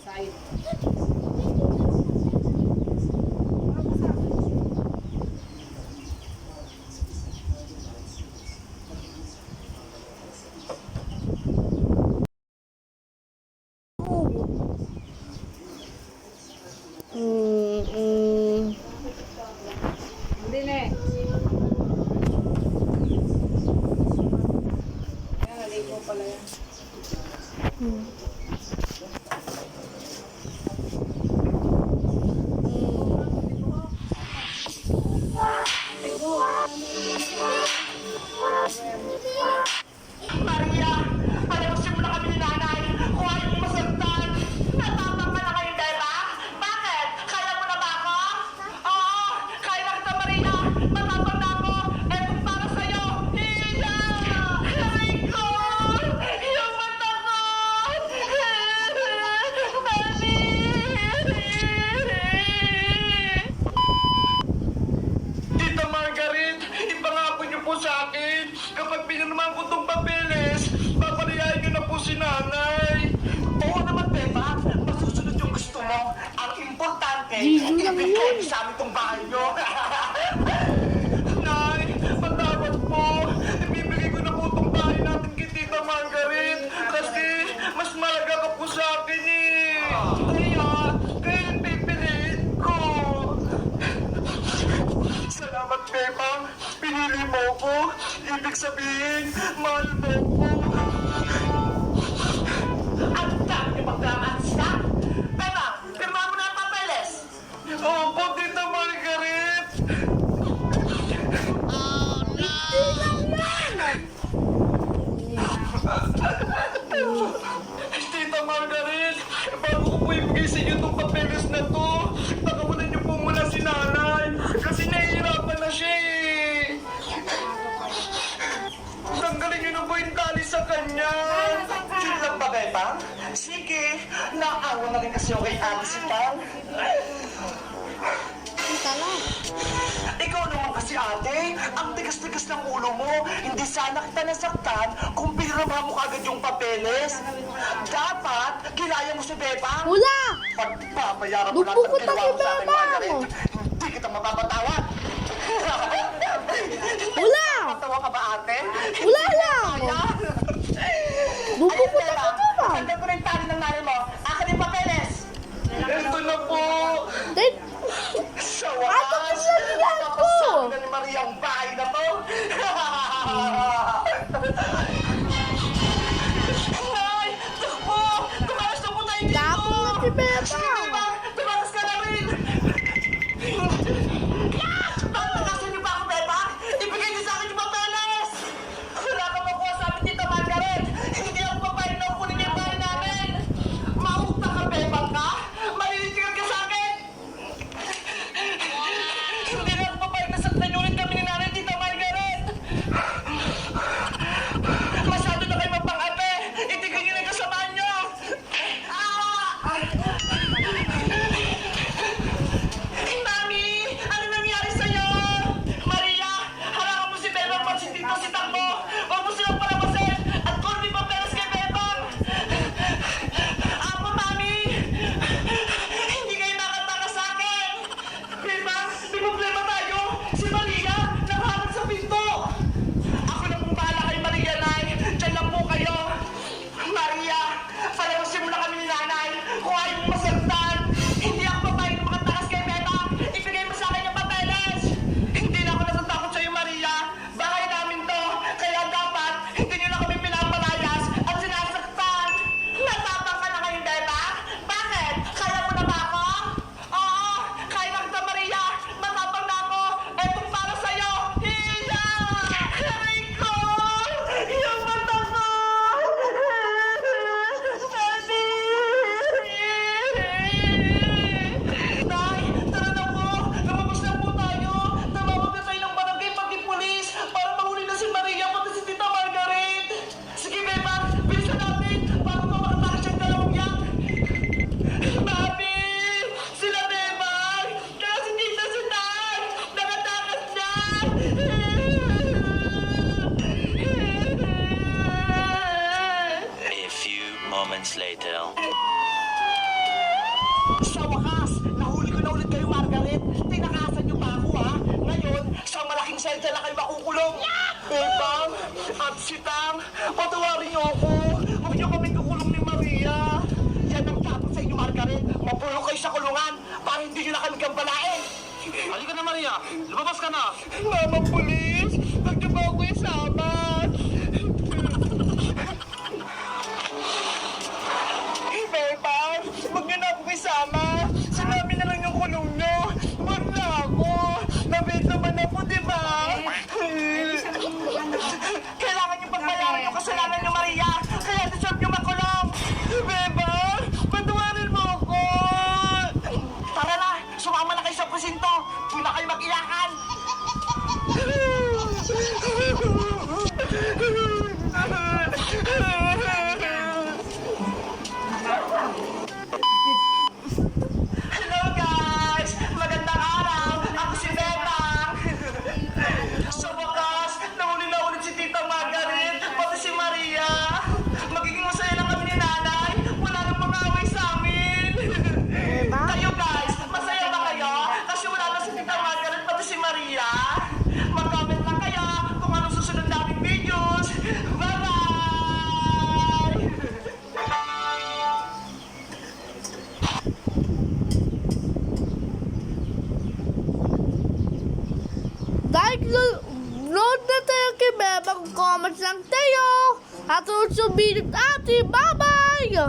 side. Hindi na eh. Yan, naligo pala yan. Maria, palawasin mo na kami ni nanay. Kung ayaw mo masagtan, natapang ka na kayo, Bella. Bakit? Kaya mo na ba ako? Oo, kaya na kita, Maria. Matapang na ako. Eh, kung para sa'yo, hiya! Aray ko! Yung mata ko! Mami! Tita Margaret, ipangako niyo po sa akin, kapag pinirmahan ko itong papeles, papalayain niyo na po si nanay. Oo naman, Beba. Masusunod yung gusto mo. Ang importante, ibigay sa amin itong bahay niyo. Nay, patawad po. Ibibigay ko na po itong bahay natin kay Tita Margaret. Kasi mas malaga ka po sa akin eh. Kaya yung pipiliin ko. Salamat, Beba. Pinili mo ko. Ibig sabihin, mahal mo ko. Ang dami niyo magdramatista. Beba, pirma mo na ang papeles. Opo, Tita Margaret. Tita Margaret, bago ko po ibigay sa inyo itong papeles na to, pakawalan niyo po muna si nanay. Kasi nahihirapan na siya eh. Tanggalin niyo na po yung tali sa kanya. Yun lang ba, Beba? Sige, naawa na rin kasi ako kay Ate Sitan. Ikaw naman kasi, ate, ang tigas-tigas ng ulo mo. Hindi sana kita nasaktan kung pinirama mo kagad yung papeles. Dapat, kilaya mo si Beba. Wala! Pagpapayaran mo lahat Lupo ng ko ginawa mo sa akin, Beba Margaret. mo. Hindi kita mapapatawad. Wala! Matawa ka ba, ate? Wala lang! Lupo ko Beba. Beba! Tanggal ko na yung tali ng nanay mo. Akin yung papeles. Ito na po. Then, Sa Ato wakas, ko yan ko! napasabi na ni Maria ang bahay na to. Nay! Takbo! Tumalas na po tayo dito! Lapo na si Beba! Sige, Beba! Tumalas ka na rin! Tatakasan niyo ba ako, Beba? Ibigay niyo sa akin yung papeles! Wala ka makuha sa amin dito, Margaret! Hindi ako papayag na kunin niya yung bahay namin! Mauta ka, Beba ka? Malilitigan ka sa akin! Hindi na ako papayag na saktan ulit kami ni nanay, Tita Margaret! Masyado na kayo mapang-ape! Itigil niyo na yung kasamahan niyo! Mami! Ano nangyari sa'yo? Maria! Harangan mo si Bebang pag si Tito si Takbo! Huwag mo silang palabasin! At kung di pa peras kay Bebang! Ako, Mami! Hindi kayo nakataka sa akin! Bebang, may problema tayo! Si Maria nakaharap sa pinto! Ako na pong bahala kay Maria, Nay! Diyan lang po kayo! Maria! Palawasin mo na kami ni nanay! Kung ayaw mo masagtan! Hindi ako papayag na makatakas kay Bebang! Ibigay mo sa akin yung papeles! Hindi na ako natatakot sa'yo, Maria! Bahay namin to! Kaya dapat hindi niyo na kami pinapalayas at sinasaktan! Natapang ka na ngayon, Beba? Bakit? Kaya mo na ba ako? Oo! Kaya na kita, Maria! Matapang na ako! Etong para sa'yo! Hiya! Aray ko! Yung mata ko! Daddy! Nay, tara na po! Lumabas na po tayo! Tumawag na tayo ng barangay pati pulis para mahuli na si Maria pati si Tita Margaret! Sige, Beba! Bilisan natin! Bago pa makatakas yung dalawang yan! Mami! Sila, Beba! Kaya si Tita si Tay! Nakatakas na! A few moments later. Sa wakas, nahuli ko na ulit kayo, Margaret. Tinakasan niyo pa ako, ha? Ngayon, sa malaking selda na kayo makukulong. Bebang at si Tang, patawarin niyo ako. Huwag niyo kami kukulong ni Maria. Yan ang dapat sa inyo, Margaret. Mapulong kayo sa kulungan para hindi niyo na kami gambalain. Halika na, Maria. Lumabas ka na. Mama, pulis! Huwag niyo ba ako isama? Bebang, huwag niyo na ako isama. Sinabi na lang yung kulong niyo. Huwag na ako. Nabenta man ako, di ba? Kailangan niyo pagbayaran yung kasalanan niyo, Maria. Kaya deserve niyo makulong. Bebang, patawarin mo ako. Tara na, sumama na kayo sa presinto. Huwag na kayo mag-ilakan. Hello guys! Magandang araw! Ako si Bebang! Sa wakas, nahuli na ulit si Tita Margaret, pati si Maria. Magiging masaya lang kami ni Nanay. Wala nang mga away sa amin. Kayo guys, masaya ba kayo? Kasi wala na si Tita Margaret, pati si Maria. Mag-comment lang kayo kung anong susunod nating videos. Bye-bye! Guys, load na tayo kay Bebang. Comments lang tayo. At also, video natin. Bye-bye!